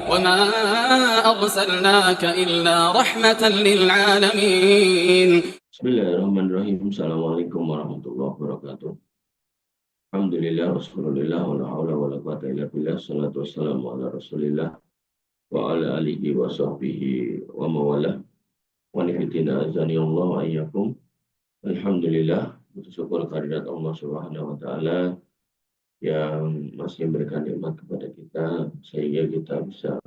وما أرسلناك إلا رحمة للعالمين. Bismillahirrahmanirrahim. Assalamualaikum warahmatullahi wabarakatuh. Alhamdulillah, wassalulillah, wa la hawla wa la quwata illa billah, salatu wassalamu ala rasulillah, wa ala alihi wa sahbihi wa mawalah, wa nifitina azani Allah wa iyyakum. Alhamdulillah, bersyukur kehadirat Allah subhanahu wa ta'ala yang masih memberikan nikmat kepada kita, sehingga kita bisa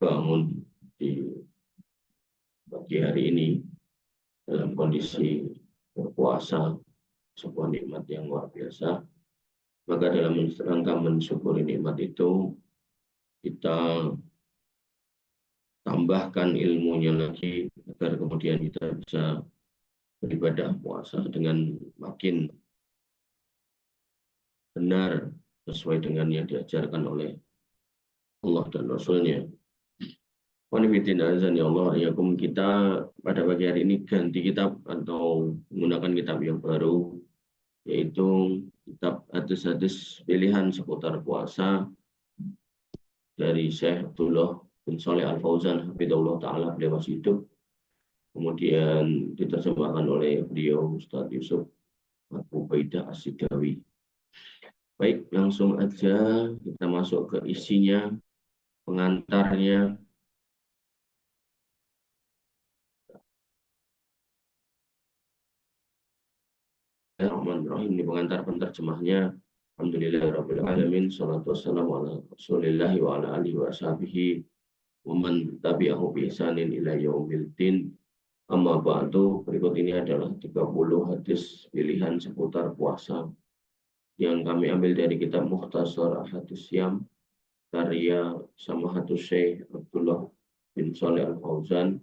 bangun di pagi hari ini dalam kondisi berpuasa, sebuah nikmat yang luar biasa. Maka dalam rangka mensyukuri nikmat itu, kita tambahkan ilmunya lagi agar kemudian kita bisa beribadah puasa dengan makin benar sesuai dengan yang diajarkan oleh Allah dan Rasul-Nya. Ya Allah, kita pada pagi hari ini ganti kitab atau menggunakan kitab yang baru, yaitu kitab hadis-hadis pilihan seputar puasa dari Syekh Abdullah bin Shalih Al-Fauzan, hafizahullah ta'ala, beliau masih hidup. Kemudian diterjemahkan oleh beliau Ustaz Yusuf Abu Baidah As-Sidawi. Baik, langsung aja kita masuk ke isinya, pengantarnya. Bismillahirrahmanirrahim. Ini pengantar penterjemahnya. Alhamdulillahirrahmanirrahim. Salatu wassalamu ala rasulillahi wa ala alihi wa sahbihi wa man tabi'ahu bi ihsanin ila yaumil din. Amma ba'du, berikut ini adalah 30 hadis pilihan seputar puasa yang kami ambil dari kitab Mukhtasar Ahadits Syam karya Samahatus Syekh Abdullah bin Shalih Al-Fauzan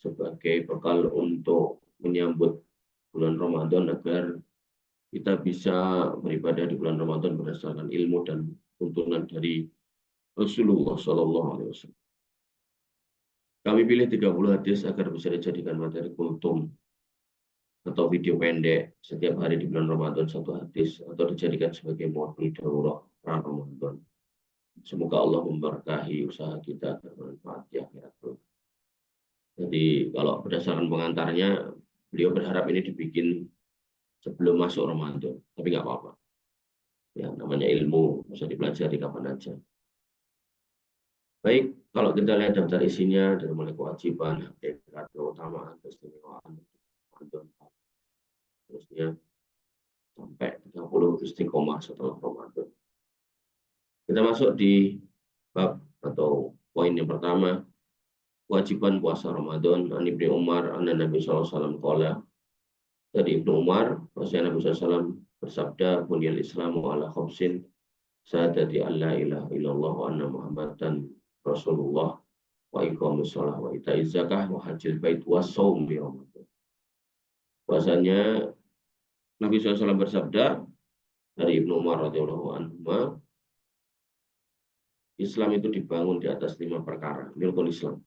sebagai bekal untuk menyambut bulan Ramadan agar kita bisa beribadah di bulan Ramadan berdasarkan ilmu dan tuntunan dari Rasulullah SAW. Kami pilih 30 hadis agar bisa dijadikan materi kultum atau video pendek setiap hari di bulan Ramadan, satu hadis, atau dijadikan sebagai modul daurah Ramadan. Semoga Allah memberkahi usaha kita dan bermanfaat di akhirat. Jadi kalau berdasarkan pengantarnya, beliau berharap ini dibikin sebelum masuk Ramadan, tapi nggak apa-apa. Ya, namanya ilmu, bisa dipelajari kapan aja. Baik, kalau kita lihat daftar isinya dari mulai kewajiban, hakikat, keutamaan, keistimewaan, Ramadan, terusnya sampai 30 istiqomah setelah Ramadan. Kita masuk di bab atau poin yang pertama, kewajiban puasa Ramadan. An Ibnu Umar, anna Nabi SAW qala, dari Ibnu Umar, bahwasanya Nabi SAW bersabda, bunyal Islamu ala khamsin, syahadati an la ilaha illallah wa anna Muhammadan Rasulullah, wa iqamus shalah wa ita'iz zakah wa hajjil bait wa shaumi Ramadan. Bahwasanya Nabi SAW bersabda dari Ibnu Umar radhiyallahu anhu, Islam itu dibangun di atas 5 perkara, ini rukun Islam.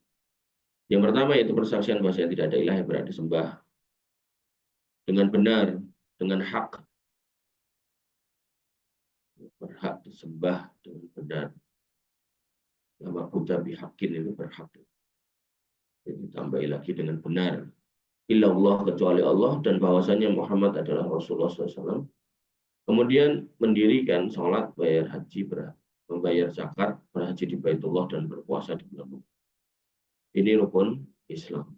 Yang pertama yaitu persaksian bahwa tidak ada ilah yang berhak disembah dengan benar, dengan hak. Berhak disembah dengan benar. Nama Buddha bihakin itu berhak. Jadi tambahi lagi dengan benar. Illallah, kecuali Allah, dan bahwasanya Muhammad adalah Rasulullah SAW. Kemudian mendirikan sholat, bayar haji, membayar zakat, berhaji di Baitullah, dan berpuasa di bulan Ramadan. Ini rukun Islam.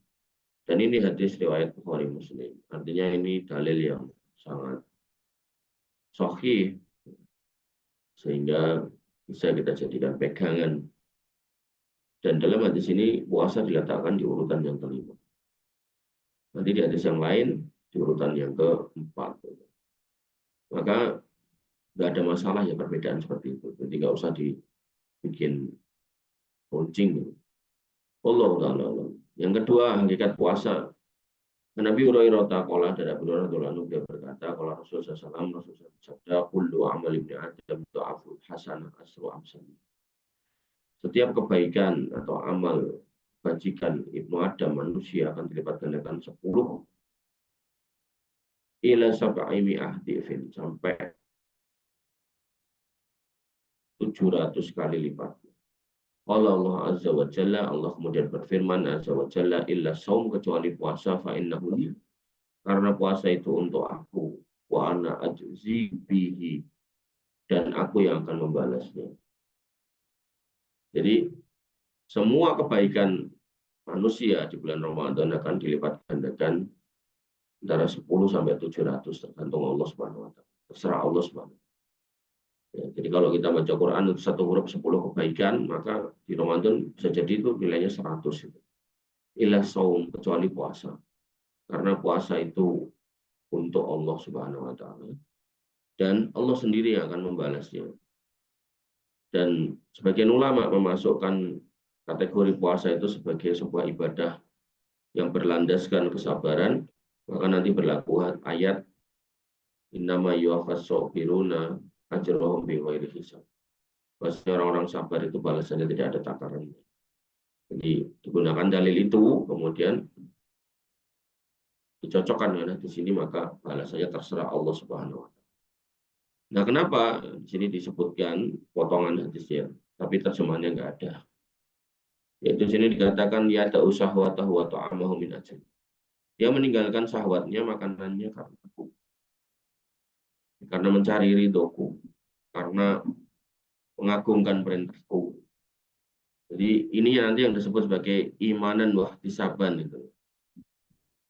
Dan ini hadis riwayat Bukhari Muslim. Artinya ini dalil yang sangat sahih, sehingga bisa kita jadikan pegangan. Dan dalam hadis ini puasa diletakkan di urutan yang kelima. Nanti di hadis yang lain di urutan yang keempat. Maka nggak ada masalah ya perbedaan seperti itu. Jadi nggak usah dibikin runcing. Allah Ta'ala. Yang kedua, hakikat puasa. Nabi Hurairah taqala, dari Abu Hurairah radhiyallahu anhu, dia berkata, kalau Rasulullah SAW bersabda, kullu amal ibni Adam tu'aful hasanah asru amsali. Setiap kebaikan atau amal bajikan Ibnu Adam manusia akan dilipat gandakan 10 ila sab'i mi'ah difin, sampai 70 700 kali lipat. Allah Azza wa Jalla, Allah kemudian berfirman Azza wa Jalla, illa saum, kecuali puasa, fa innahu li, karena puasa itu untuk aku, wa ana ajzi bihi, dan aku yang akan membalasnya. Jadi semua kebaikan manusia di bulan Ramadan akan dilipat gandakan antara 10 sampai 700 tergantung Allah Subhanahu wa taala. Terserah Allah Subhanahu. Ya, jadi kalau kita baca Quran itu satu huruf 10 kebaikan, maka di Ramadan bisa jadi itu nilainya 100 itu. Illa saum, kecuali puasa. Karena puasa itu untuk Allah Subhanahu wa taala dan Allah sendiri yang akan membalasnya. Dan sebagian ulama memasukkan kategori puasa itu sebagai sebuah ibadah yang berlandaskan kesabaran, maka nanti berlaku ayat innama yuwaffas sabiruna ajrahum bighairi hisab. Pasti orang-orang sabar itu balasannya tidak ada takarannya. Jadi digunakan dalil itu, kemudian dicocokkan dengan di sini, maka balasannya terserah Allah Subhanahu wa taala. Nah, kenapa di sini disebutkan potongan hadisnya, tapi terjemahannya enggak ada. Yaitu di sini dikatakan ya ada usahwatahu wa ta'amahu min ajli. Dia meninggalkan syahwatnya, makanannya karena aku. Karena mencari ridhoku, karena mengagungkan perintahku. Jadi ini nanti yang disebut sebagai imanan wahtisaban itu.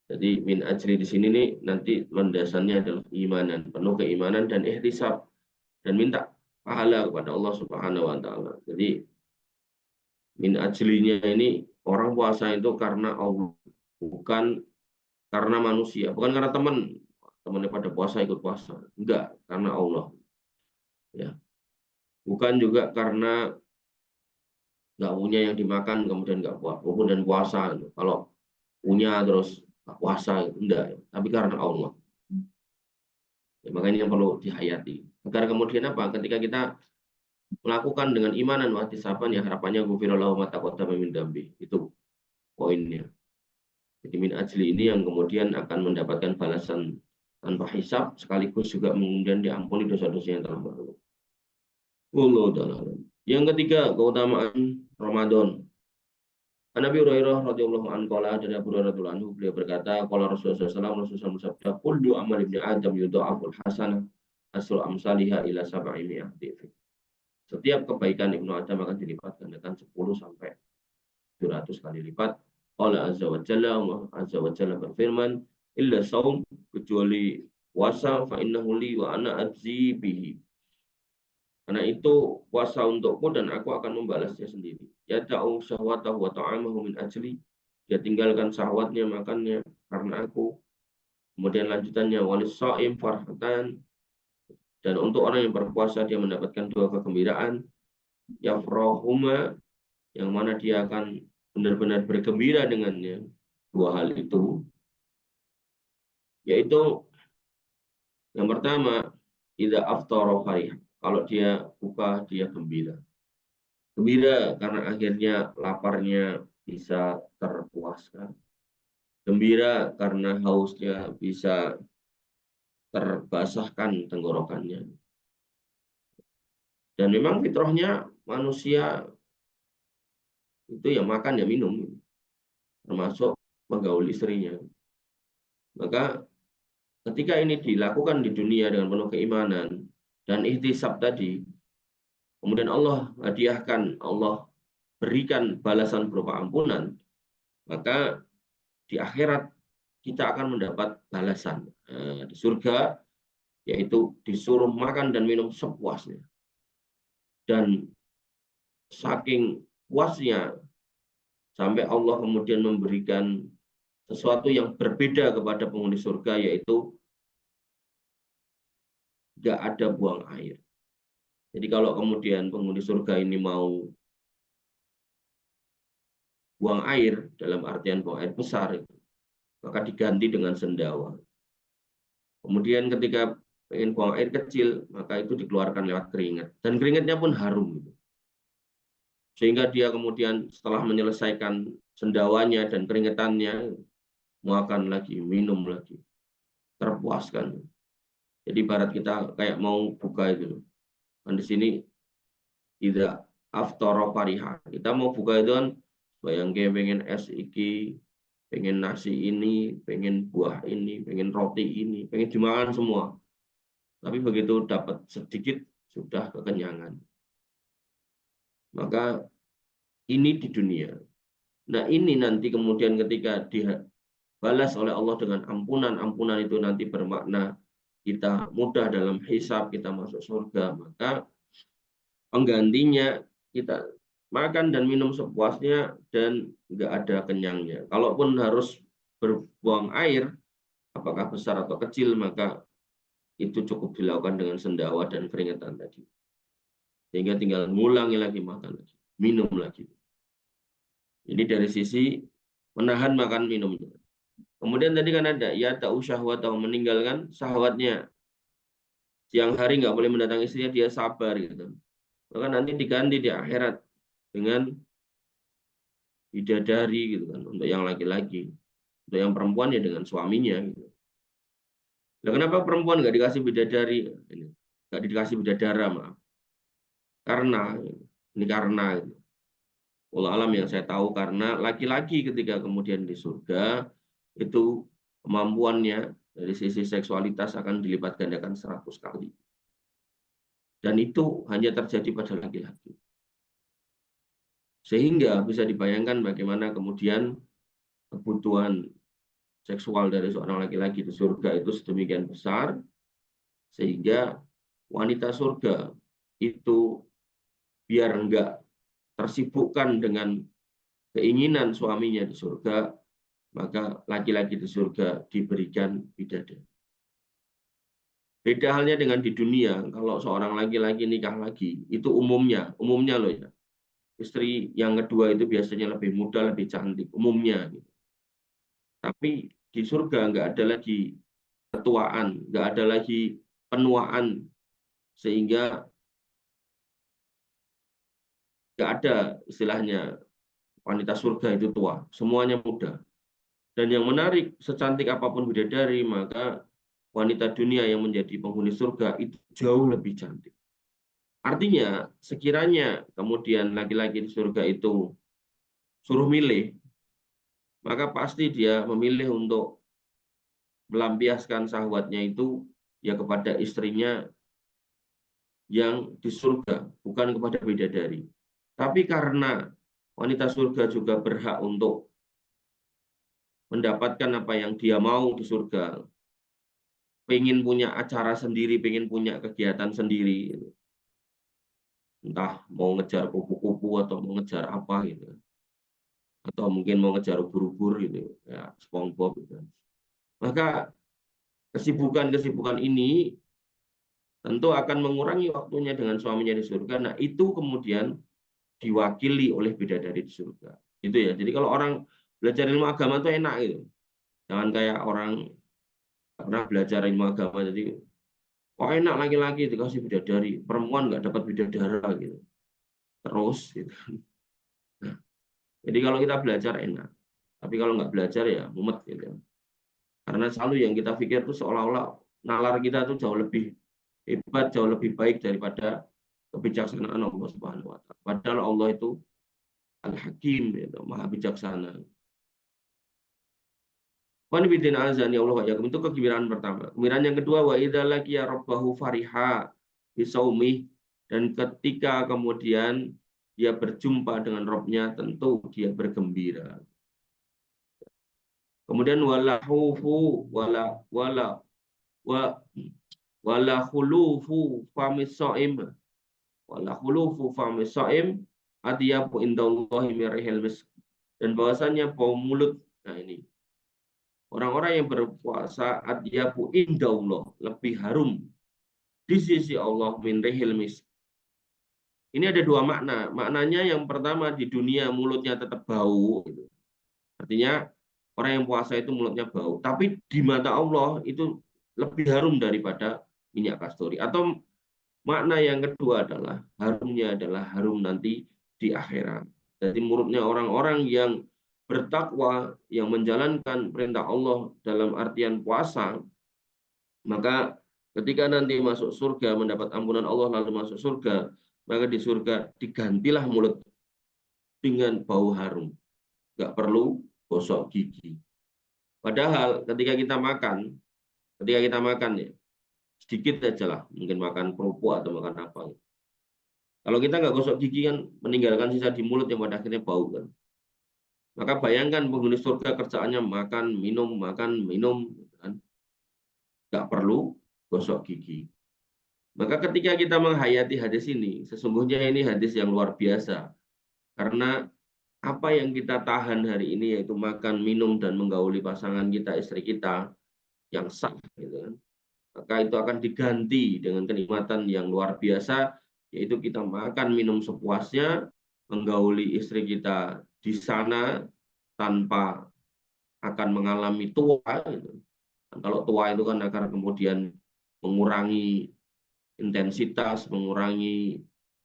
Jadi min ajli di sini nih nanti landasannya adalah imanan, penuh keimanan dan ihtisab, dan minta pahala kepada Allah Subhanahu wa taala. Jadi min ajlinya ini orang puasa itu karena Allah, bukan karena manusia, bukan karena temannya pada puasa ikut puasa. Enggak, karena Allah. Ya. Bukan juga karena nggak punya yang dimakan kemudian nggak puasa, kemudian puasa. Kalau punya terus nggak puasa, enggak, tapi karena Allah. Ya, makanya yang perlu dihayati. Agar kemudian apa? Ketika kita melakukan dengan iman dan wahtisaban, ya harapannya ghufirallahu ma taqaddama min dambi. Itu poinnya. Jadi min ajli ini yang kemudian akan mendapatkan balasan tanpa hisab, sekaligus juga kemudian diampuni dosa-dosa yang telah berlalu. Yang ketiga, keutamaan Ramadan. Nabi Hurairah radhiyallahu anhu, dari Abu Hurairah radhiyallahu anhu, beliau berkata, qala Rasulullah SAW, Rasulullah bersabda, kullu amal ibni Adam yudha'aful hasanah asru amsalihha ila sab'i mi'ati. Setiap kebaikan Ibnu Adam akan dilipat gandakan 10 sampai 700 kali lipat. Allah Azza wa Jalla, Allah Azza wa Jalla berfirman, illa saum, kecuali puasa, fa innahu li wa ana ajzi bihi. Karena itu puasa untukku dan aku akan membalasnya sendiri. Ya ta'u syahwatahu wa ta'amahu min ajli. Dia tinggalkan syahwatnya, makannya karena aku. Kemudian lanjutannya walis sha'im farhatan. Dan untuk orang yang berpuasa dia mendapatkan dua kegembiraan. Yafrahuma, yang mana dia akan benar-benar bergembira dengannya. Dua hal itu. Yaitu yang pertama, idza aftara farih. Kalau dia buka, dia gembira. Gembira karena akhirnya laparnya bisa terpuaskan. Gembira karena hausnya bisa terbasahkan tenggorokannya. Dan memang fitrahnya manusia itu ya makan ya minum, termasuk menggauli istrinya. Maka ketika ini dilakukan di dunia dengan penuh keimanan dan ihtisab tadi, kemudian Allah hadiahkan, Allah berikan balasan berupa ampunan, maka di akhirat kita akan mendapat balasan di surga, yaitu disuruh makan dan minum sepuasnya. Dan saking puasnya, sampai Allah kemudian memberikan sesuatu yang berbeda kepada penghuni surga, yaitu nggak ada buang air. Jadi kalau kemudian penghuni surga ini mau buang air, dalam artian buang air besar, maka diganti dengan sendawa. Kemudian ketika ingin buang air kecil, maka itu dikeluarkan lewat keringat. Dan keringatnya pun harum. Sehingga dia kemudian setelah menyelesaikan sendawanya dan keringetannya, makan lagi, minum lagi, terpuaskan. Jadi ibarat kita kayak mau buka itu. Dan di sini idza aftara fariha. Kita mau buka itu kan bayangke pengen es iki, pengen nasi ini, pengen buah ini, pengen roti ini, pengen dimakan semua. Tapi begitu dapat sedikit sudah kekenyangan. Maka ini di dunia. Nah, ini nanti kemudian ketika dibalas oleh Allah dengan ampunan, ampunan itu nanti bermakna kita mudah dalam hisab, kita masuk surga, maka penggantinya kita makan dan minum sepuasnya dan nggak ada kenyangnya. Kalaupun harus berbuang air, apakah besar atau kecil, maka itu cukup dilakukan dengan sendawa dan keringetan tadi. Sehingga tinggal ngulangi lagi makan lagi, minum lagi. Ini dari sisi menahan makan minumnya. Kemudian tadi kan ada ya ta'u syahwat atau meninggalkan syahwatnya. Siang hari nggak boleh mendatangi istrinya, dia sabar gitu. Maka nanti diganti di akhirat dengan bidadari gitu kan untuk yang laki-laki. Untuk yang perempuan ya dengan suaminya gitu. Nah, kenapa perempuan nggak dikasih bidadari? Ini nggak dikasih bidadara, maaf. Karena ini karena gitu. Allah alam yang saya tahu karena laki-laki ketika kemudian di surga itu kemampuannya dari sisi seksualitas akan dilipat gandakan 100 kali. Dan itu hanya terjadi pada laki-laki. Sehingga bisa dibayangkan bagaimana kemudian kebutuhan seksual dari seorang laki-laki di surga itu sedemikian besar, sehingga wanita surga itu biar enggak tersibukkan dengan keinginan suaminya di surga, maka laki-laki di surga diberikan bidadari. Beda halnya dengan di dunia, kalau seorang laki-laki nikah lagi, itu umumnya loh ya, istri yang kedua itu biasanya lebih muda, lebih cantik, umumnya. Gitu. Tapi di surga nggak ada lagi ketuaan, nggak ada lagi penuaan, sehingga nggak ada istilahnya wanita surga itu tua, semuanya muda. Dan yang menarik, secantik apapun bidadari, maka wanita dunia yang menjadi penghuni surga itu jauh lebih cantik. Artinya, sekiranya kemudian laki-laki di surga itu suruh milih, maka pasti dia memilih untuk melampiaskan syahwatnya itu ya kepada istrinya yang di surga, bukan kepada bidadari. Tapi karena wanita surga juga berhak untuk mendapatkan apa yang dia mau di surga, pengen punya acara sendiri, pengen punya kegiatan sendiri, entah mau ngejar kupu-kupu atau mau ngejar apa gitu, atau mungkin mau ngejar ubur-ubur gitu, ya SpongeBob gitu. Maka kesibukan-kesibukan ini tentu akan mengurangi waktunya dengan suaminya di surga. Nah, itu kemudian diwakili oleh bidadari di surga. Itu ya. Jadi kalau orang belajar ilmu agama itu enak gitu. Jangan kayak orang pernah belajar ilmu agama jadi kok enak laki-laki dikasih bidadari, perempuan nggak dapat bidadara gitu. Terus gitu. Nah, jadi kalau kita belajar enak. Tapi kalau nggak belajar ya mumet gitu. Karena selalu yang kita pikir itu seolah-olah nalar kita itu jauh lebih hebat, jauh lebih baik daripada kebijaksanaan Allah Subhanahu wa taala. Padahal Allah itu Al-Hakim, itu Maha Bijaksana. Wanibidin azan ya Allah ya itu kegembiraan pertama. Kegembiraan yang kedua wa idza laqiya rabbahu fariha bisaumih, dan ketika kemudian dia berjumpa dengan Robnya tentu dia bergembira. Kemudian walahufu wala khulufu famis shaim wala khulufu famis shaim atyabu indallahi mirihil misk, dan bahwasanya bau mulut, nah ini orang-orang yang berpuasa atyabu indallah lebih harum di sisi Allah min rihil misk. Ini ada dua makna. Maknanya yang pertama di dunia mulutnya tetap bau gitu. Artinya orang yang puasa itu mulutnya bau, tapi di mata Allah itu lebih harum daripada minyak kasturi. Atau makna yang kedua adalah harumnya adalah harum nanti di akhirat. Jadi mulutnya orang-orang yang bertakwa, yang menjalankan perintah Allah dalam artian puasa, maka ketika nanti masuk surga mendapat ampunan Allah lalu masuk surga, maka di surga digantilah mulut dengan bau harum. Nggak perlu gosok gigi. Padahal ketika kita makan ya, sedikit aja lah, mungkin makan kerupuk atau makan apa. Kalau kita nggak gosok gigi kan meninggalkan sisa di mulut yang pada akhirnya bau kan. Maka bayangkan penghuni surga kerjaannya makan, minum, kan. Nggak perlu gosok gigi. Maka ketika kita menghayati hadis ini, sesungguhnya ini hadis yang luar biasa. Karena apa yang kita tahan hari ini yaitu makan, minum, dan menggauli pasangan kita, istri kita yang sah, gitu kan. Maka itu akan diganti dengan kenikmatan yang luar biasa, yaitu kita makan, minum sepuasnya, menggauli istri kita di sana tanpa akan mengalami tua. Gitu. Dan kalau tua itu kan akan kemudian mengurangi intensitas, mengurangi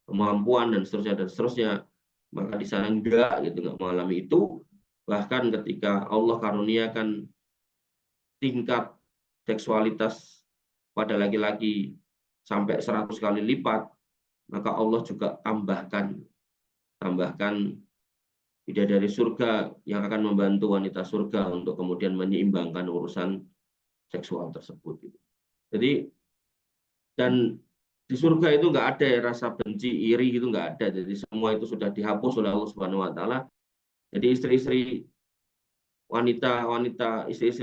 kemampuan dan seterusnya. Maka di sana enggak gitu, enggak mengalami itu. Bahkan ketika Allah karuniakan tingkat seksualitas pada laki-laki sampai 100 kali lipat, maka Allah juga tambahkan bidadari surga yang akan membantu wanita surga untuk kemudian menyeimbangkan urusan seksual tersebut. Jadi dan di surga itu nggak ada rasa benci, iri gitu nggak ada. Jadi semua itu sudah dihapus oleh Allah Subhanahu Wa Taala. Jadi istri-istri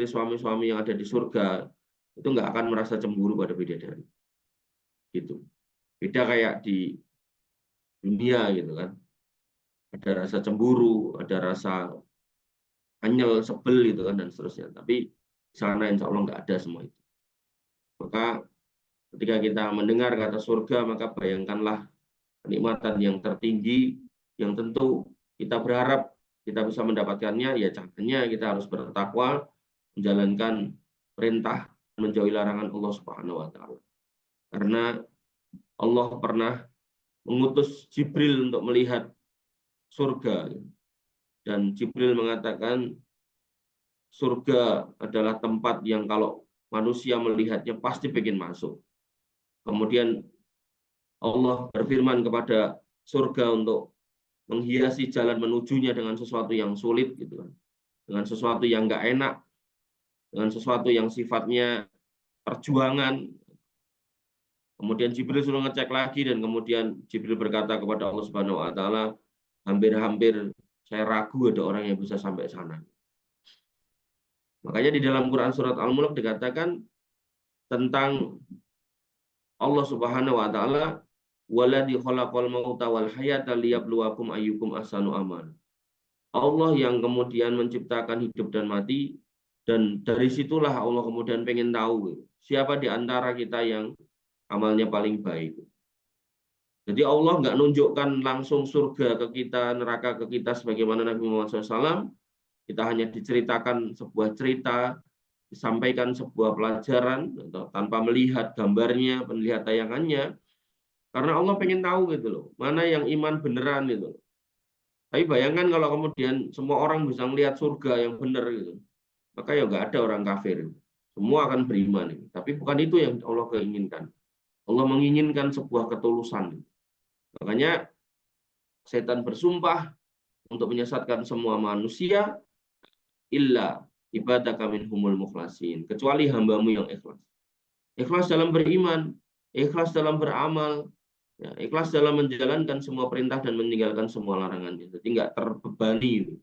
suami-suami yang ada di surga itu nggak akan merasa cemburu pada bidadari. Gitu. Beda kayak di dunia gitu kan. Ada rasa cemburu, ada rasa anyel, sebel gitu kan dan seterusnya. Tapi di sana insya Allah nggak ada semua itu. Maka ketika kita mendengar kata surga, maka bayangkanlah kenikmatan yang tertinggi, yang tentu kita berharap kita bisa mendapatkannya. Ya caranya kita harus bertakwa, menjalankan perintah, menjauhi larangan Allah Subhanahu Wa Taala. Karena Allah pernah mengutus Jibril untuk melihat surga, dan Jibril mengatakan surga adalah tempat yang kalau manusia melihatnya pasti pengen masuk. Kemudian Allah berfirman kepada surga untuk menghiasi jalan menujunya dengan sesuatu yang sulit, gitu kan, dengan sesuatu yang nggak enak, dengan sesuatu yang sifatnya perjuangan. Kemudian Jibril suruh ngecek lagi, dan kemudian Jibril berkata kepada Allah Subhanahu Wa Taala, hampir-hampir saya ragu ada orang yang bisa sampai sana. Makanya di dalam Quran surat Al-Mulk dikatakan tentang Allah Subhanahu Wa Taala, waladzi khalaqal mauta wal hayata liyabluwakum ayyukum ahsanu amal. Allah yang kemudian menciptakan hidup dan mati, dan dari situlah Allah kemudian pengen tahu siapa di antara kita yang amalnya paling baik. Jadi Allah nggak nunjukkan langsung surga ke kita, neraka ke kita sebagaimana Nabi Muhammad SAW. Kita hanya diceritakan sebuah cerita, disampaikan sebuah pelajaran atau tanpa melihat gambarnya, melihat tayangannya. Karena Allah pengen tahu gitu loh, mana yang iman beneran gitu. Tapi bayangkan kalau kemudian semua orang bisa melihat surga yang benar gitu, maka ya nggak ada orang kafir. Semua akan beriman. Tapi bukan itu yang Allah inginkan. Allah menginginkan sebuah ketulusan. Makanya setan bersumpah untuk menyesatkan semua manusia, illa ibadaka minhumul mukhlasin, kecuali hambamu yang ikhlas. Ikhlas dalam beriman, ikhlas dalam beramal, ya, ikhlas dalam menjalankan semua perintah dan meninggalkan semua larangannya. Jadi nggak terbebani.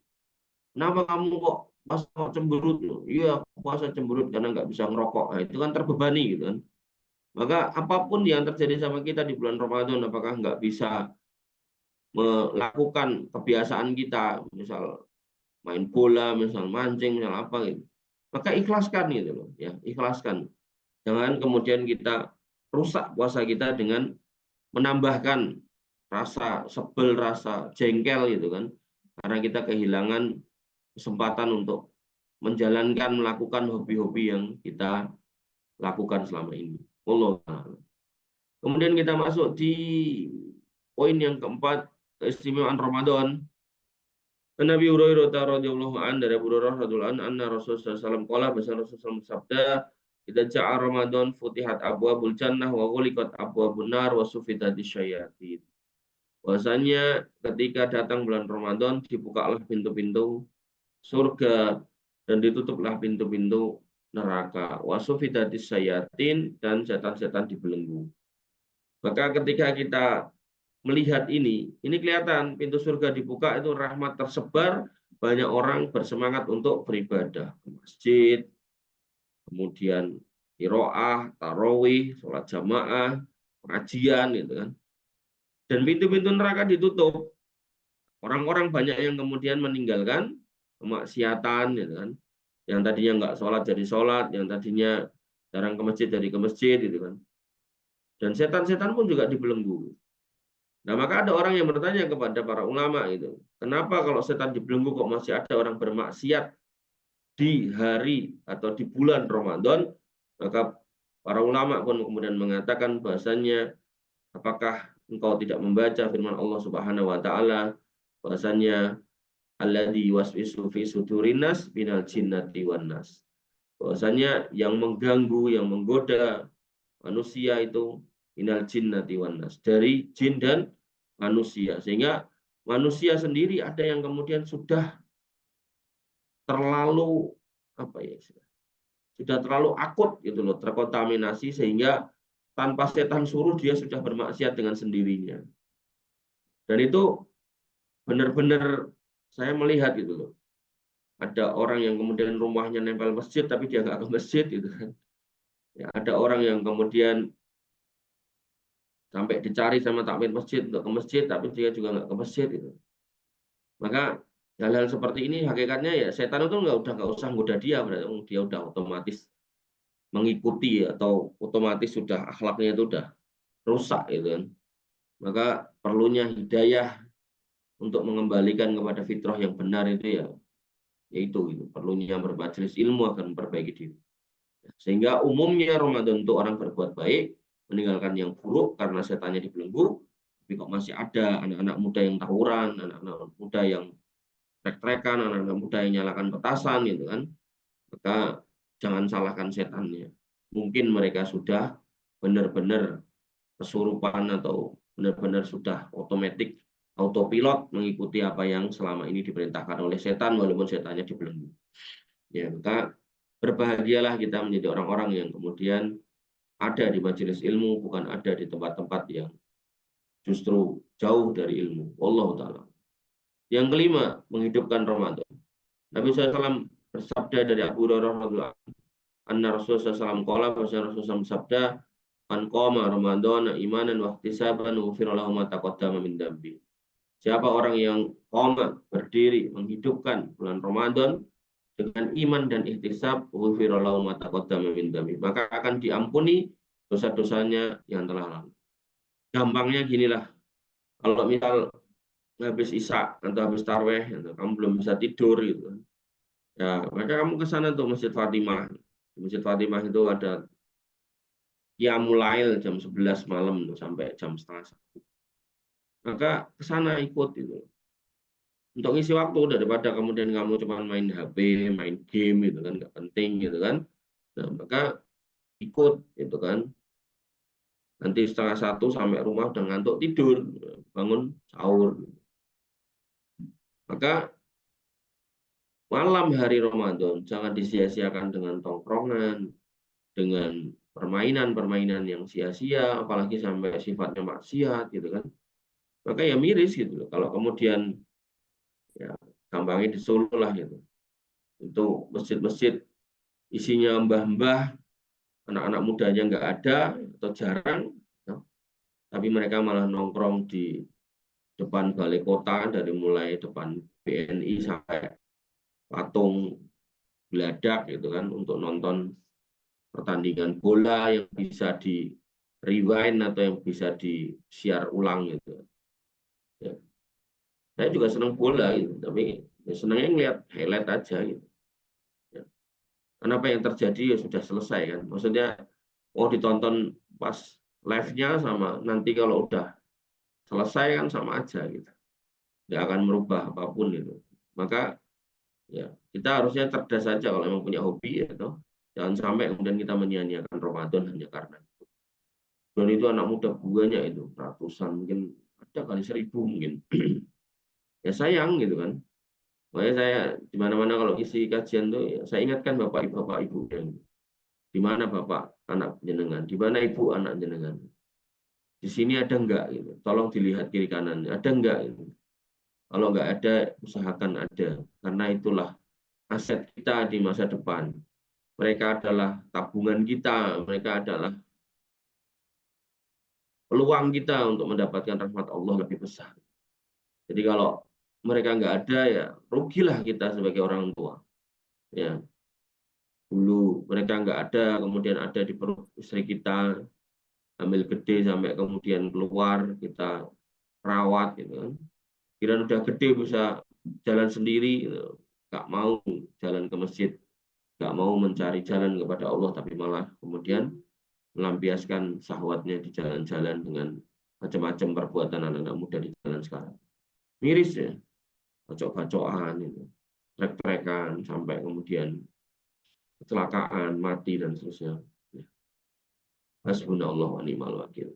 Kenapa kamu kok puasa cemberut? Iya, puasa cemberut karena nggak bisa ngerokok. Nah, itu kan terbebani gitu kan. Maka apapun yang terjadi sama kita di bulan Ramadan, apakah nggak bisa melakukan kebiasaan kita, misal main bola, misal mancing, misal apa gitu, maka ikhlaskan gitu loh, ya ikhlaskan. Jangan kemudian kita rusak puasa kita dengan menambahkan rasa sebel, rasa jengkel gitu kan, karena kita kehilangan kesempatan untuk melakukan hobi-hobi yang kita lakukan selama ini. Allah. Kemudian kita masuk di poin yang keempat, keistimewaan Ramadan. Nabi Hurairah radhiyallahu an, dari Abu Hurairah radhiyallahu an, anna Rasulullah sallallahu alaihi wasallam Rasulullah bersabda, "Idza ja'a Ramadan futihat abwabul jannah wa ghuliqat abwabun nar wa sufidat syayatin." bahwasanya ketika datang bulan Ramadan dibukalah pintu-pintu surga dan ditutuplah pintu-pintu neraka. Wasufidatis sayatin, dan setan-setan dibelenggu. Maka ketika kita melihat ini kelihatan pintu surga dibuka, itu rahmat tersebar, banyak orang bersemangat untuk beribadah ke masjid, kemudian qiraah, tarawih, sholat jamaah, pengajian gitu kan. Dan pintu-pintu neraka ditutup. Orang-orang banyak yang kemudian meninggalkan kemaksiatan gitu kan. Yang tadinya nggak sholat jadi sholat, yang tadinya jarang ke masjid jadi ke masjid gitu kan. Dan setan-setan pun juga dibelenggu. Nah, maka ada orang yang bertanya kepada para ulama itu, kenapa kalau setan dibelenggu kok masih ada orang bermaksiat di hari atau di bulan Ramadan? Maka para ulama pun kemudian mengatakan bahasanya, apakah engkau tidak membaca firman Allah Subhanahu wa taala bahasanya alladzi waswisu fi sudurin nas minal jinnati wan nas. Bahasanya yang mengganggu, yang menggoda manusia itu minal jinnati wan nas, dari jin dan manusia. Sehingga manusia sendiri ada yang kemudian sudah terlalu apa ya, sudah terlalu akut gitu loh, terkontaminasi, sehingga tanpa setan suruh dia sudah bermaksiat dengan sendirinya. Dan itu benar-benar saya melihat gitu loh. Ada orang yang kemudian rumahnya nempel masjid tapi dia nggak ke masjid gitu kan. Ya, ada orang yang kemudian sampai dicari sama takmir masjid untuk ke masjid tapi dia juga nggak ke masjid itu. Maka hal-hal seperti ini hakikatnya ya setan itu nggak usah goda dia, berarti dia udah otomatis mengikuti atau otomatis sudah akhlaknya itu udah rusak gitu kan. Maka perlunya hidayah untuk mengembalikan kepada fitrah yang benar itu ya, yaitu itu perlunya bermajelis ilmu akan memperbaiki diri. Sehingga umumnya Ramadan untuk orang berbuat baik, meninggalkan yang buruk karena setannya dibelenggu. Tapi kok masih ada anak-anak muda yang tawuran, anak-anak muda yang trek-trekan, anak-anak muda yang nyalakan petasan gitu kan. Maka jangan salahkan setannya. Mungkin mereka sudah benar-benar kesurupan atau benar-benar sudah otomatis autopilot mengikuti apa yang selama ini diperintahkan oleh setan walaupun setannya dibelenggu. Ya, maka berbahagialah kita menjadi orang-orang yang kemudian ada di majelis ilmu, bukan ada di tempat-tempat yang justru jauh dari ilmu. Wallahu taala. Yang kelima, menghidupkan Ramadan. Nabi SAW bersabda dari Abu Hurairah radhiyallahu anhu, anna Rasulullah SAW qala, bahwa Rasulullah bersabda, man qama Ramadan imanan wa ihtisaban ghufira lahu ma taqaddama min dambi. Siapa orang yang qama, berdiri, menghidupkan bulan Ramadan dengan iman dan ihtisab, ghufira lahu ma taqaddama min dambi, maka akan diampuni dosa-dosanya yang telah lalu. Gampangnya ginilah, kalau misal habis isya atau habis tarweh, kamu belum bisa tidur gitu, ya maka kamu ke sana tuh Masjid Fatimah. Di Masjid Fatimah itu ada Qiyamul Lail jam 11 malam tuh, sampai jam setengah 1. Maka ke sana ikut itu. Untuk ngisi waktu daripada kemudian kamu cuma main HP, main game gitu kan, nggak penting gitu kan. Nah, maka ikut gitu kan. Nanti setengah 1 sampai rumah udah ngantuk tidur, bangun sahur. Maka malam hari Ramadan jangan disia-siakan dengan tongkrongan, dengan permainan-permainan yang sia-sia, apalagi sampai sifatnya maksiat gitu kan. Maka ya miris gitu loh. Kalau kemudian ya gampangnya di Solo lah gitu. Itu masjid-masjid isinya mbah-mbah, anak-anak mudanya nggak ada atau jarang, ya. Tapi mereka malah nongkrong di depan balai kota, dari mulai depan BNI sampai patung Geladak gitu kan, untuk nonton pertandingan bola yang bisa di rewind atau yang bisa di share ulang gitu. Ya. Saya juga senang bola gitu, tapi ya senangnya ngeliat highlight aja gitu. Ya. Karena apa yang terjadi ya sudah selesai kan. Maksudnya mau ditonton pas live-nya sama nanti kalau udah selesai kan sama aja gitu. Nggak akan merubah apapun itu. Maka ya kita harusnya cerdas saja kalau memang punya hobi ya toh. Jangan sampai kemudian kita menyia-nyiakan Ramadan hanya karena itu. Dan itu anak muda banyak itu, ratusan, mungkin ada kali 1000 mungkin. Ya sayang gitu kan. Makanya saya di mana-mana kalau isi kajian tuh ya, saya ingatkan bapak ibu yang di mana bapak anak jenengan, di mana ibu anak jenengan. Di sini ada enggak gitu. Tolong dilihat kiri kanan, ada enggak gitu. Kalau enggak ada, usahakan ada. Karena itulah aset kita di masa depan. Mereka adalah tabungan kita, mereka adalah peluang kita untuk mendapatkan rahmat Allah lebih besar. Jadi kalau mereka nggak ada ya rugilah kita sebagai orang tua. Ya, dulu mereka nggak ada, kemudian ada di perut istri kita, ambil gede sampai kemudian keluar kita rawat gitu kan. Kira udah gede bisa jalan sendiri, gitu. Nggak mau jalan ke masjid, nggak mau mencari jalan kepada Allah, tapi malah kemudian melampiaskan syahwatnya di jalan-jalan dengan macam-macam perbuatan anak-anak muda di jalan sekarang. Miris ya, bacok-bacokan itu, trek-trekan sampai kemudian kecelakaan, mati dan seterusnya. Hasbunallah wa ni'mal wakil.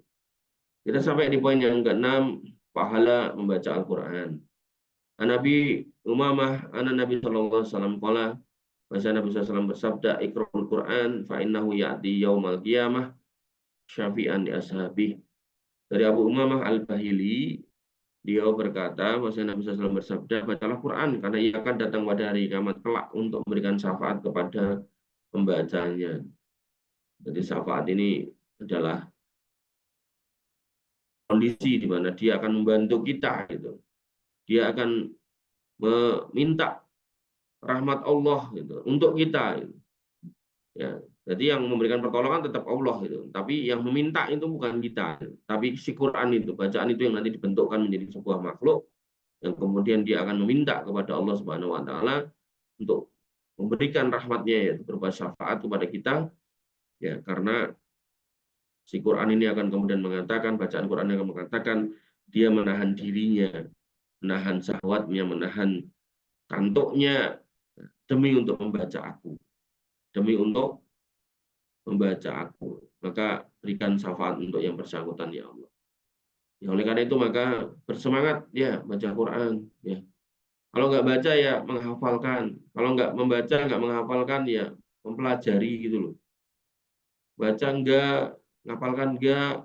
Kita sampai di poin yang ke-6, pahala membaca Al-Qur'an. Nabi Umamah, Nabi sallallahu alaihi wasallam qala, bahasa Nabi SAW bersabda, "Iqra'ul Qur'an fa innahu ya'ti yaumal qiyamah syafi'an li ashabi." Dari Abu Umamah Al-Bahili, dia berkata, bahasa Nabi SAW bersabda, bacalah Quran karena ia akan datang pada hari kiamat kelak untuk memberikan syafaat kepada pembacanya. Jadi syafaat ini adalah kondisi di mana dia akan membantu kita gitu. Dia akan meminta rahmat Allah gitu untuk kita gitu. Ya, jadi yang memberikan pertolongan tetap Allah gitu. Tapi yang meminta itu bukan kita, gitu. Tapi si Quran itu, bacaan itu yang nanti dibentukkan menjadi sebuah makhluk yang kemudian dia akan meminta kepada Allah Subhanahu wa taala untuk memberikan rahmatnya yaitu berupa syafaat kepada kita ya, karena si Quran ini akan kemudian mengatakan, bacaan Quran akan mengatakan dia menahan dirinya, menahan syahwatnya, menahan kantuknya demi untuk membaca aku, demi untuk membaca aku. Maka berikan syafaat untuk yang bersangkutan ya Allah. Ya, oleh karena itu maka bersemangat ya baca Quran ya. Kalau nggak baca ya menghafalkan. Kalau nggak membaca, nggak menghafalkan ya mempelajari gitu loh. Baca enggak, ngapalkan enggak,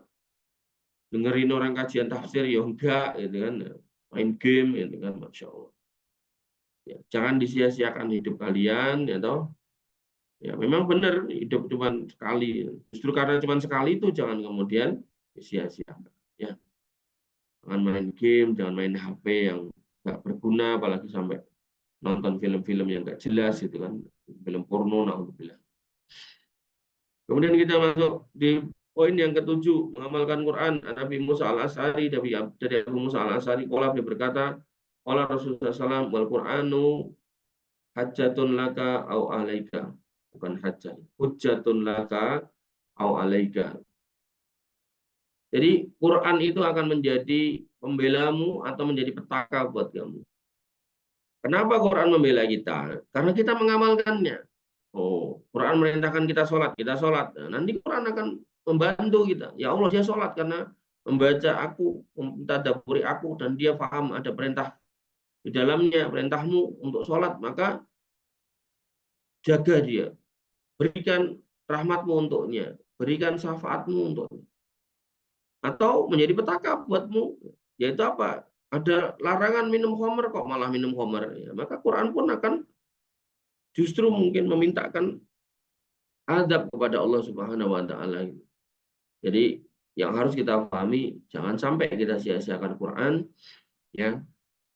dengerin orang kajian tafsir ya enggak, gitu kan. Main game, gitu kan, Masya Allah. Ya, jangan disia-siakan hidup kalian, ya toh. Ya, memang benar hidup cuma sekali. Justru karena cuma sekali itu jangan kemudian disia-siakan. Ya, jangan main game, jangan main HP yang nggak berguna, apalagi sampai nonton film-film yang nggak jelas gitu kan, film porno, naudzubillah. Kemudian kita masuk di poin yang ke-7, mengamalkan Quran. Nabi Musa al-Asy'ari, dari Abu Musa al-Asy'ari qala, dia berkata, qala Rasulullah SAW, wal Qur'anu hajjatun laka au alaika. Bukan hajjah, hujjatun laka au alaika. Jadi Quran itu akan menjadi pembelamu atau menjadi petaka buat kamu. Kenapa Quran membela kita? Karena kita mengamalkannya. Oh, Quran merintahkan kita sholat, kita sholat. Nah, nanti Quran akan membantu kita. Ya Allah, dia sholat karena membaca aku, mentadabburi aku, dan dia paham ada perintah di dalamnya, perintahmu untuk sholat. Maka jaga dia, berikan rahmatmu untuknya, berikan syafaatmu untuknya. Atau menjadi petaka buatmu, yaitu apa? Ada larangan minum khamr kok malah minum khamr. Ya, maka Quran pun akan justru mungkin memintakan adab kepada Allah Subhanahu wa taala. Jadi yang harus kita pahami, jangan sampai kita sia-siakan Quran ya.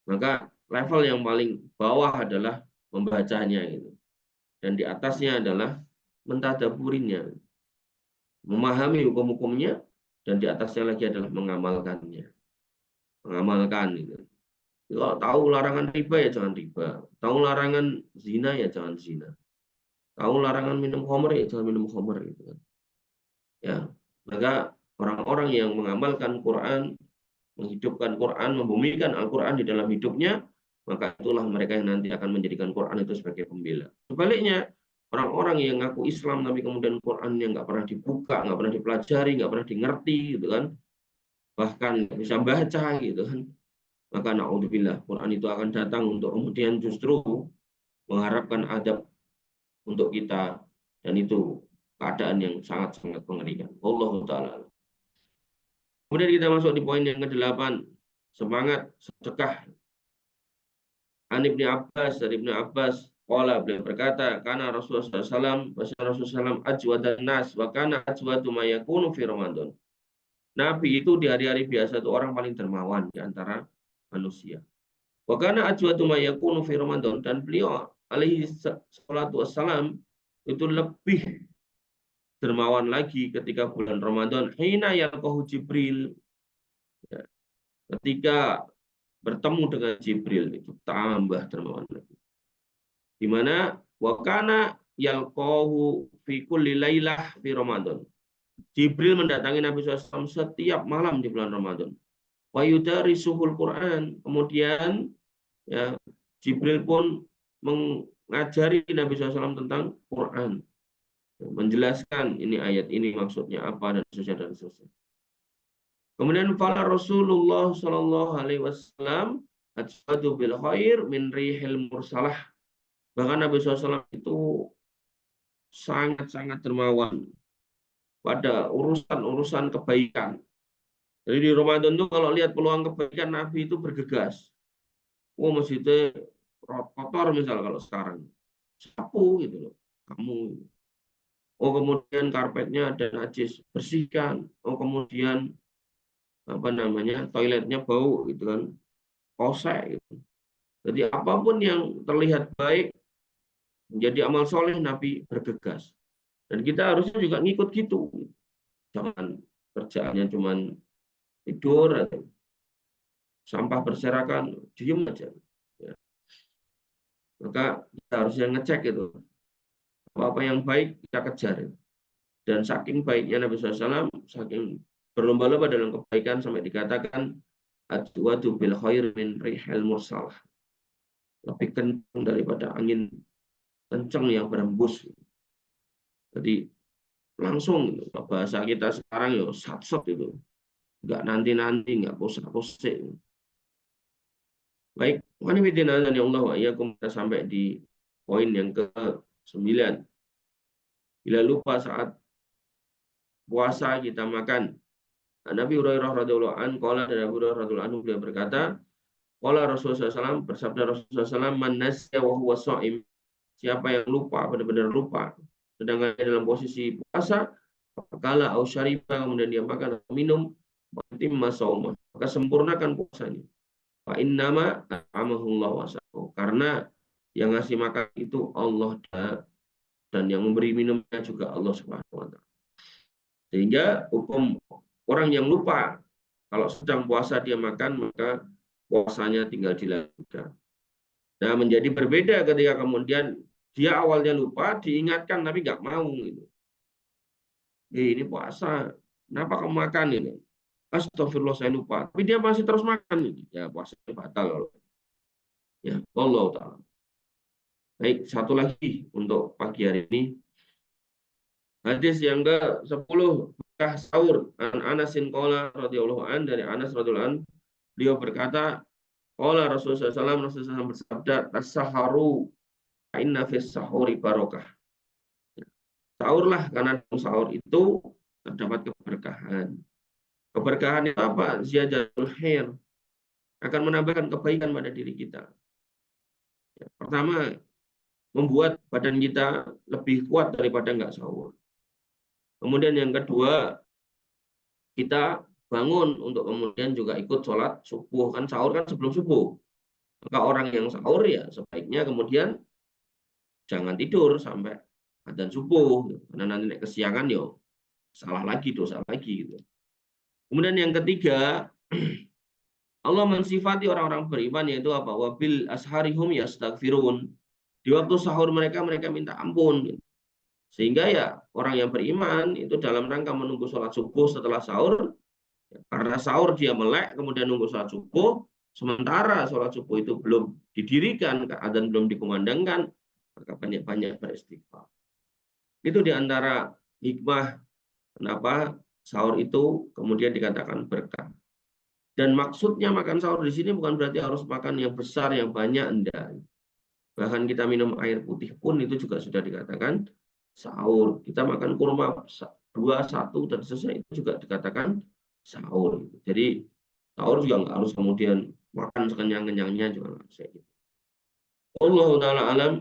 Maka level yang paling bawah adalah membacanya gitu. Dan di atasnya adalah mentadaburinya, memahami hukum-hukumnya, dan di atasnya lagi adalah mengamalkannya. Mengamalkan gitu. Kalau tahu larangan riba ya jangan riba. Tahu larangan zina ya jangan zina. Tahu larangan minum khamr ya jangan minum khamr gitu kan. Ya, maka orang-orang yang mengamalkan Quran, menghidupkan Quran, membumikan Al-Quran di dalam hidupnya, maka itulah mereka yang nanti akan menjadikan Quran itu sebagai pembela. Sebaliknya, orang-orang yang ngaku Islam tapi kemudian Quran yang nggak pernah dibuka, nggak pernah dipelajari, nggak pernah dimengerti, gitu kan, bahkan nggak bisa baca gitu kan, maka naudzubillah Quran itu akan datang untuk kemudian justru mengharapkan adab untuk kita, dan itu keadaan yang sangat-sangat mengerikan. Allahu taala. Kemudian kita masuk di poin yang ke-8, semangat sedekah. An Ibnu Abbas, dari Ibnu Abbas, qala, beliau berkata, karena Rasulullah SAW, Rasulullah SAW ajwadan nas wa kana ajwadu ma yakunu fi Ramadan. Nabi itu di hari-hari biasa itu orang paling dermawan di antara manusia. Wa kana ajwadu ma yakunu fi Ramadan, dan beliau alaihi salatu wassalam itu lebih dermawan lagi ketika bulan Ramadan. Hina yalqahu Jibril, ya, ketika bertemu dengan Jibril itu tambah dermawan lagi. Di mana wakana yalqahu fi kulli lailah fi Ramadan. Jibril mendatangi Nabi SAW setiap malam di bulan Ramadan. Wa yudarisuhul Quran. Kemudian ya, Jibril pun mengajari Nabi SAW tentang Quran, menjelaskan ini ayat ini maksudnya apa dan seterusnya. Kemudian fala Rasulullah Shallallahu Alaihi Wasallam ajwadu bil khair min rihil mursalah. Bahkan Nabi SAW itu sangat-sangat dermawan pada urusan-urusan kebaikan. Jadi di Ramadan itu kalau lihat peluang kebaikan, Nabi itu bergegas. Oh, masjidnya kotor misal kalau sekarang, sapu gitu loh, kamu. Oh, kemudian karpetnya ada najis, bersihkan. Oh, kemudian apa namanya, toiletnya bau gitu kan, kosek gitu. Jadi apapun yang terlihat baik menjadi amal soleh, Nabi bergegas. Dan kita harusnya juga ngikut gitu. Jangan kerjaannya cuman tidur atau sampah berserakan, diem aja. Ya. Maka kita harusnya ngecek itu. Apa yang baik kita kejar. Dan saking baiknya Nabi SAW, saking berlomba-lomba dalam kebaikan sampai dikatakan adwadu bil khair min rihil mursalah. Lebih kencang daripada angin kencang yang berembus. Jadi langsung bahasa kita sekarang ya sat-sat itu. Enggak nanti-nanti, enggak posek-posek. Baik, wanifidina ya Allah wa iyyakum, kita sampai di poin yang ke-9. Bila lupa saat puasa kita makan. Nabi Hurairah radhiyallahu anhu, qala, dari Abu Hurairah radhiyallahu anhu, beliau berkata, qala Rasulullah SAW, bersabda Rasulullah SAW, man nasiya wa huwa shaim, siapa yang lupa, benar-benar lupa, sedangkan dalam posisi puasa, kala au syariba, kemudian dia makan atau minum, timma shaumah, maka sempurnakan puasanya. Fa innama at'amahullahu wa saqahu, karena yang ngasih makan itu Allah, dan yang memberi minumnya juga Allah Subhanahu wa taala. Sehingga hukum orang yang lupa kalau sedang puasa dia makan, maka puasanya tinggal dilanjutkan. Nah, menjadi berbeda ketika kemudian dia awalnya lupa, diingatkan tapi nggak mau gitu. Ini puasa, kenapa kamu makan ini? Astagfirullah, saya lupa. Tapi dia masih terus makan ini. Ya, puasanya batal. Ya, Allah taala. Baik, satu lagi untuk pagi hari ini. Hadis yang ke-10, bekah sahur. An Anasin qala radhiyallahu an, dari Anas radhiyallahu an, beliau berkata, qala Rasulullah SAW bersabda, "As-saharu inna fis sahuri barokah." Sahurlah, karena dalam sahur itu terdapat keberkahan. Keberkahan itu apa? Ziyadatul khair, akan menambahkan kebaikan pada diri kita. Ya, pertama, membuat badan kita lebih kuat daripada nggak sahur. Kemudian yang kedua, kita bangun untuk kemudian juga ikut sholat subuh. Kan sahur kan sebelum subuh. Maka orang yang sahur ya sebaiknya kemudian jangan tidur sampai adzan subuh. Karena nanti kesiangan yo salah lagi, dosa lagi gitu. Kemudian yang ketiga, Allah mensifati orang-orang beriman yaitu apa? Wabil asharihum yastaghfirun. Di waktu sahur mereka minta ampun. Gitu. Sehingga ya orang yang beriman itu dalam rangka menunggu sholat subuh setelah sahur, karena sahur dia melek, kemudian nunggu sholat subuh, sementara sholat subuh itu belum didirikan, adzan belum dikumandangkan, maka banyak-banyak beristighfar. Itu diantara hikmah kenapa sahur itu kemudian dikatakan berkah. Dan maksudnya makan sahur di sini bukan berarti harus makan yang besar, yang banyak, enggak. Bahkan kita minum air putih pun itu juga sudah dikatakan sahur. Kita makan kurma 2, 1, dan seterusnya itu juga dikatakan sahur. Jadi sahur juga nggak harus kemudian makan sekenyang-kenyangnya juga nggak harus kayak gitu. Allah Ta'ala alam.